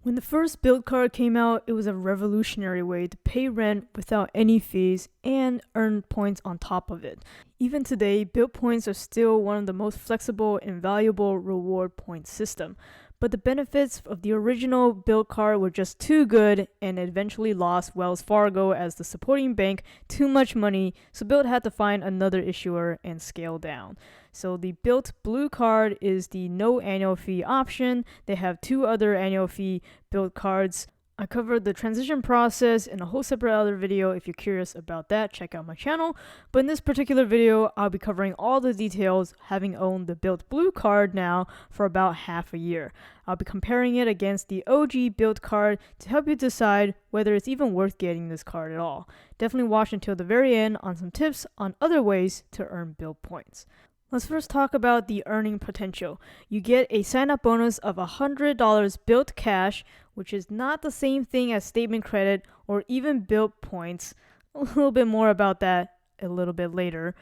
When the first Bilt card came out, it was a revolutionary way to pay rent without any fees and earn points on top of it. Even today, Bilt points are still one of the most flexible and valuable reward point system. But the benefits of the original Bilt card were just too good, and it eventually lost Wells Fargo as the supporting bank too much money, so Bilt had to find another issuer and scale down. So the Bilt Blue card is the no annual fee option. They have two other annual fee Bilt cards. I covered the transition process in a whole separate other video. If you're curious about that, check out my channel. But in this particular video, I'll be covering all the details, having owned the Bilt Blue card now for about half a year. I'll be comparing it against the OG Bilt card to help you decide whether it's even worth getting this card at all. Definitely watch until the very end on some tips on other ways to earn Bilt points. Let's first talk about the earning potential. You get a sign-up bonus of $100 Bilt cash, which is not the same thing as statement credit or even Bilt points. A little bit more about that a little bit later.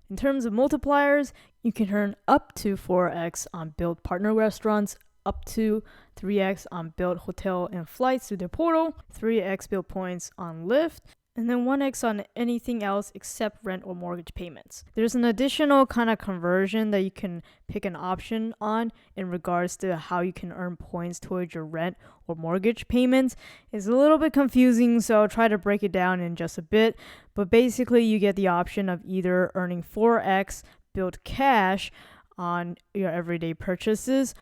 In terms of multipliers, you can earn up to 4x on Bilt partner restaurants, up to 3x on Bilt hotel and flights through their portal, 3x Bilt points on Lyft, and then 1x on anything else except rent or mortgage payments. There's an additional kind of conversion that you can pick an option on in regards to how you can earn points towards your rent or mortgage payments. It's a little bit confusing, so I'll try to break it down in just a bit. But basically, you get the option of either earning 4x Bilt cash on your everyday purchases,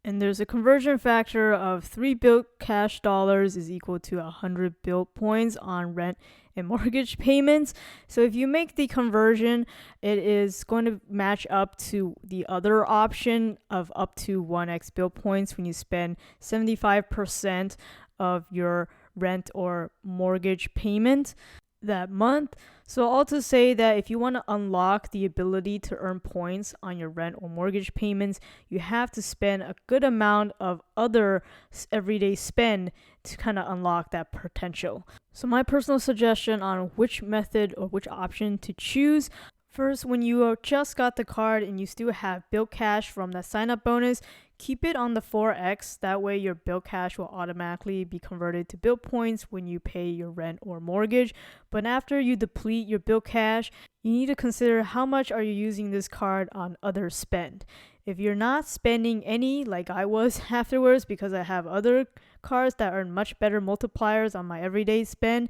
and there's a conversion factor of 3 Bilt cash dollars is equal to 100 Bilt points on rent and mortgage payments. So if you make the conversion, it is going to match up to the other option of up to 1x Bilt points when you spend 75% of your rent or mortgage payment that month. So all to say that if you want to unlock the ability to earn points on your rent or mortgage payments, you have to spend a good amount of other everyday spend to kind of unlock that potential. So my personal suggestion on which method or which option to choose: first, when you just got the card and you still have Bilt cash from that sign-up bonus, keep it on the 4x. That way your Bilt cash will automatically be converted to Bilt points when you pay your rent or mortgage. But after you deplete your Bilt cash, you need to consider how much are you using this card on other spend. If you're not spending any, like I was afterwards because I have other cards that earn much better multipliers on my everyday spend,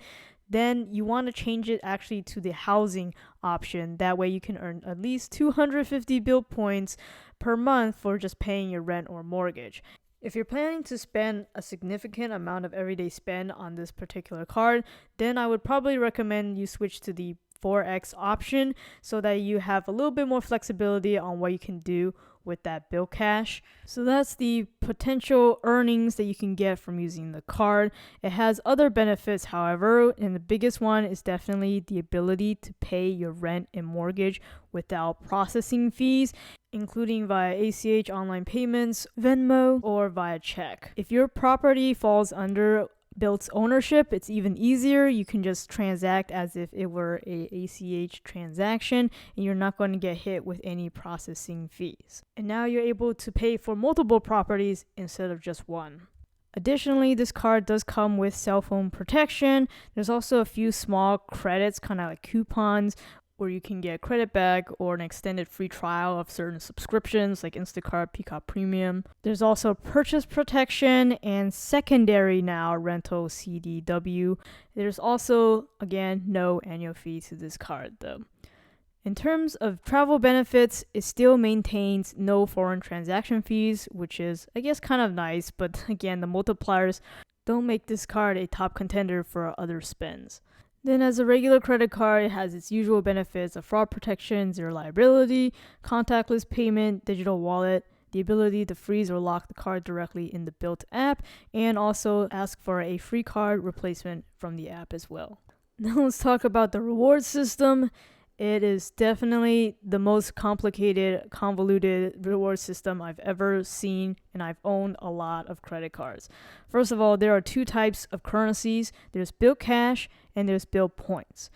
then you want to change it actually to the housing option. That way you can earn at least 250 Bilt points per month for just paying your rent or mortgage. If you're planning to spend a significant amount of everyday spend on this particular card, then I would probably recommend you switch to the 4x option so that you have a little bit more flexibility on what you can do with that Bilt cash. So that's the potential earnings that you can get from using the card. It has other benefits, however, and the biggest one is definitely the ability to pay your rent and mortgage without processing fees, including via ACH online payments, Venmo, or via check. If your property falls under Bilt's ownership, it's even easier. You can just transact as if it were a ACH transaction, and you're not going to get hit with any processing fees. And now you're able to pay for multiple properties instead of just one. Additionally, this card does come with cell phone protection. There's also a few small credits, kind of like coupons, where you can get credit back or an extended free trial of certain subscriptions like Instacart, Peacock Premium. There's also purchase protection and secondary now rental CDW. There's also, again, no annual fee to this card though. In terms of travel benefits, it still maintains no foreign transaction fees, which is, I guess, kind of nice, but again, the multipliers don't make this card a top contender for other spends. Then as a regular credit card, it has its usual benefits of fraud protection, zero liability, contactless payment, digital wallet, the ability to freeze or lock the card directly in the Bilt app, and also ask for a free card replacement from the app as well. Now let's talk about the reward system. It is definitely the most complicated, convoluted reward system I've ever seen, and I've owned a lot of credit cards. First of all, there are two types of currencies. There's Bilt Cash and there's Bilt Points.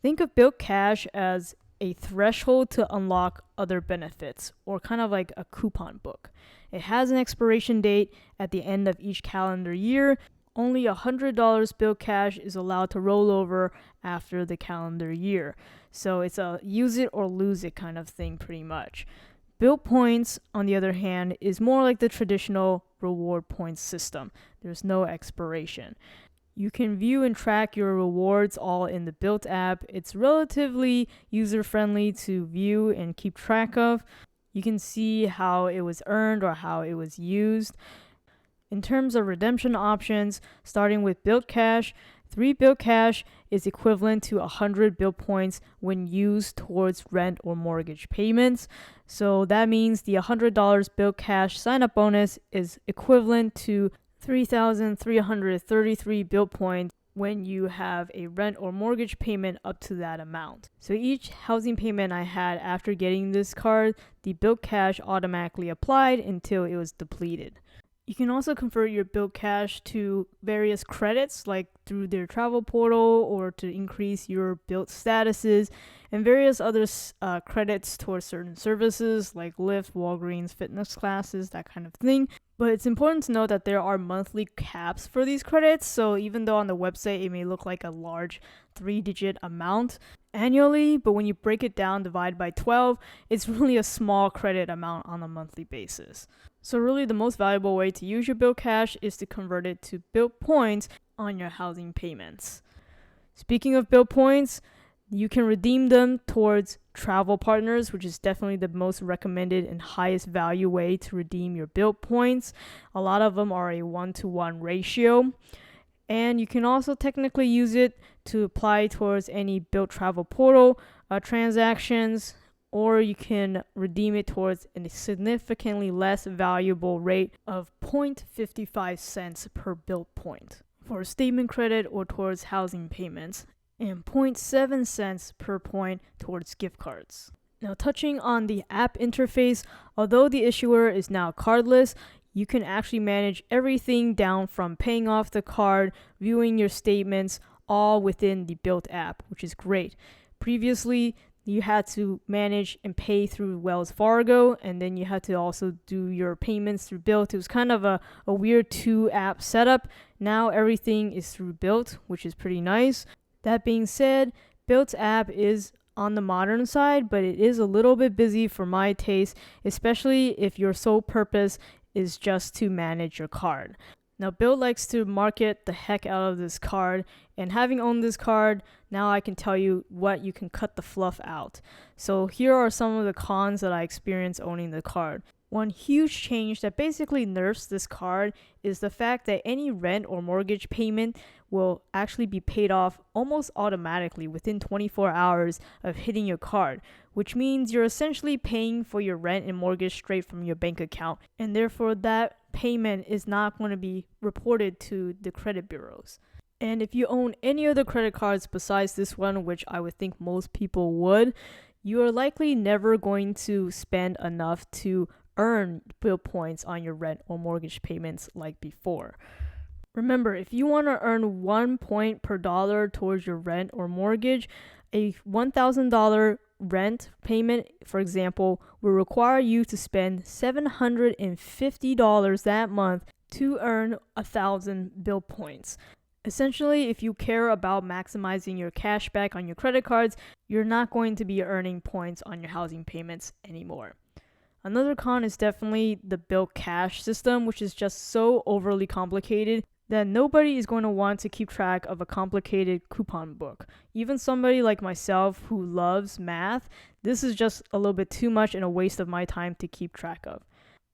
Think of Bilt Cash as a threshold to unlock other benefits, or kind of like a coupon book. It has an expiration date at the end of each calendar year. Only $100 Bilt cash is allowed to roll over after the calendar year. So it's a use it or lose it kind of thing pretty much. Bilt points, on the other hand, is more like the traditional reward points system. There's no expiration. You can view and track your rewards all in the Bilt app. It's relatively user-friendly to view and keep track of. You can see how it was earned or how it was used. In terms of redemption options, starting with Bilt Cash, 3 Bilt Cash is equivalent to 100 Bilt points when used towards rent or mortgage payments. So that means the $100 Bilt Cash sign-up bonus is equivalent to 3,333 Bilt points when you have a rent or mortgage payment up to that amount. So each housing payment I had after getting this card, the Bilt Cash automatically applied until it was depleted. You can also convert your Bilt Cash to various credits, like through their travel portal or to increase your Bilt statuses, and various other credits towards certain services like Lyft, Walgreens, fitness classes, that kind of thing. But it's important to note that there are monthly caps for these credits, so even though on the website it may look like a large 3-digit amount annually, but when you break it down, divide by 12, it's really a small credit amount on a monthly basis. So really the most valuable way to use your Bilt Cash is to convert it to Bilt points on your housing payments. Speaking of Bilt points, you can redeem them towards travel partners, which is definitely the most recommended and highest value way to redeem your Bilt points. A lot of them are a 1-to-1 ratio. And you can also technically use it to apply towards any Bilt travel portal transactions, or you can redeem it towards a significantly less valuable rate of 0.55 cents per Bilt point for a statement credit or towards housing payments, and 0.7 cents per point towards gift cards. Now, touching on the app interface, although the issuer is now cardless, you can actually manage everything down from paying off the card, viewing your statements, all within the Bilt app, which is great. Previously, you had to manage and pay through Wells Fargo, and then you had to also do your payments through Bilt. It was kind of a weird 2-app setup. Now everything is through Bilt, which is pretty nice. That being said, Bilt's app is on the modern side, but it is a little bit busy for my taste, especially if your sole purpose is just to manage your card. Now, Bilt likes to market the heck out of this card, and having owned this card, now I can tell you what you can cut the fluff out. So here are some of the cons that I experienced owning the card. One huge change that basically nerfs this card is the fact that any rent or mortgage payment will actually be paid off almost automatically within 24 hours of hitting your card, which means you're essentially paying for your rent and mortgage straight from your bank account, and therefore that payment is not going to be reported to the credit bureaus. And if you own any other credit cards besides this one, which I would think most people would, you are likely never going to spend enough to earn Bilt points on your rent or mortgage payments like before. Remember, if you want to earn 1 point per dollar towards your rent or mortgage, a $1,000 rent payment, for example, will require you to spend $750 that month to earn 1,000 Bilt points. Essentially, if you care about maximizing your cash back on your credit cards, you're not going to be earning points on your housing payments anymore. Another con is definitely the Bilt Cash system, which is just so overly complicated that nobody is going to want to keep track of a complicated coupon book. Even somebody like myself who loves math, this is just a little bit too much and a waste of my time to keep track of.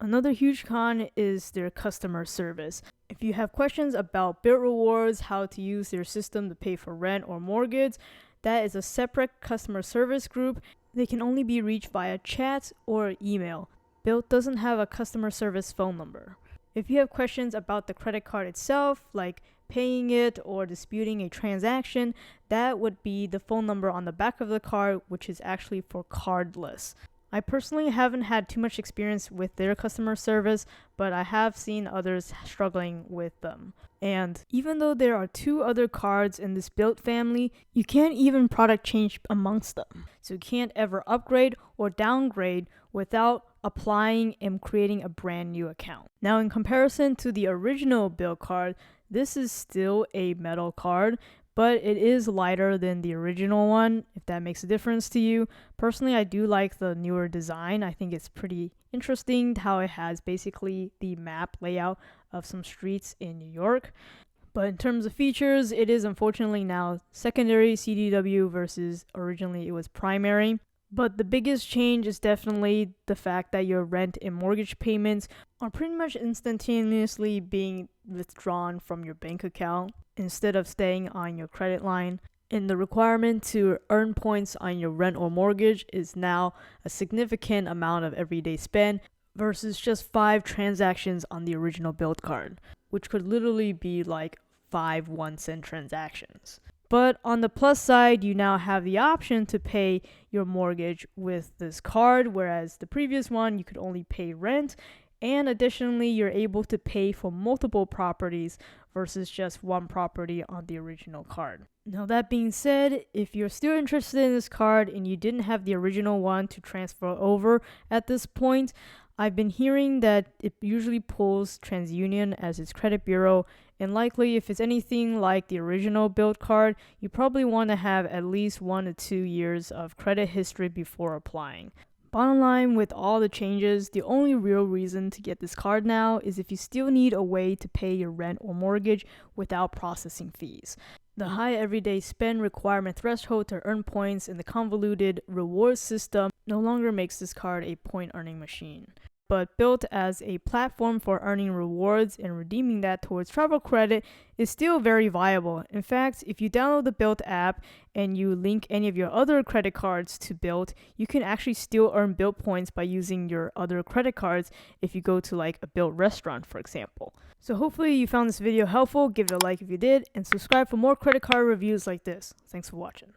Another huge con is their customer service. If you have questions about Bilt rewards, how to use their system to pay for rent or mortgage, that is a separate customer service group. They can only be reached via chat or email. Bilt doesn't have a customer service phone number. If you have questions about the credit card itself, like paying it or disputing a transaction, that would be the phone number on the back of the card, which is actually for cardless. I personally haven't had too much experience with their customer service, but I have seen others struggling with them. And even though there are 2 other cards in this Bilt family, you can't even product change amongst them. So you can't ever upgrade or downgrade without applying and creating a brand new account. Now, in comparison to the original Bilt card, this is still a metal card, but it is lighter than the original one, if that makes a difference to you. Personally, I do like the newer design. I think it's pretty interesting how it has basically the map layout of some streets in New York. But in terms of features, it is unfortunately now secondary CDW versus originally it was primary. But the biggest change is definitely the fact that your rent and mortgage payments are pretty much instantaneously being withdrawn from your bank account instead of staying on your credit line. And the requirement to earn points on your rent or mortgage is now a significant amount of everyday spend versus just 5 transactions on the original Bilt card, which could literally be like 5 1-cent transactions. But on the plus side, you now have the option to pay your mortgage with this card, whereas the previous one, you could only pay rent. And additionally, you're able to pay for multiple properties versus just one property on the original card. Now, that being said, if you're still interested in this card and you didn't have the original one to transfer over at this point, I've been hearing that it usually pulls TransUnion as its credit bureau, and likely if it's anything like the original Bilt card, you probably want to have at least 1 to 2 years of credit history before applying. Bottom line, with all the changes, the only real reason to get this card now is if you still need a way to pay your rent or mortgage without processing fees. The high everyday spend requirement threshold to earn points in the convoluted reward system no longer makes this card a point earning machine. But Bilt as a platform for earning rewards and redeeming that towards travel credit is still very viable. In fact, if you download the Bilt app and you link any of your other credit cards to Bilt, you can actually still earn Bilt points by using your other credit cards if you go to like a Bilt restaurant, for example. So hopefully you found this video helpful. Give it a like if you did, and subscribe for more credit card reviews like this. Thanks for watching.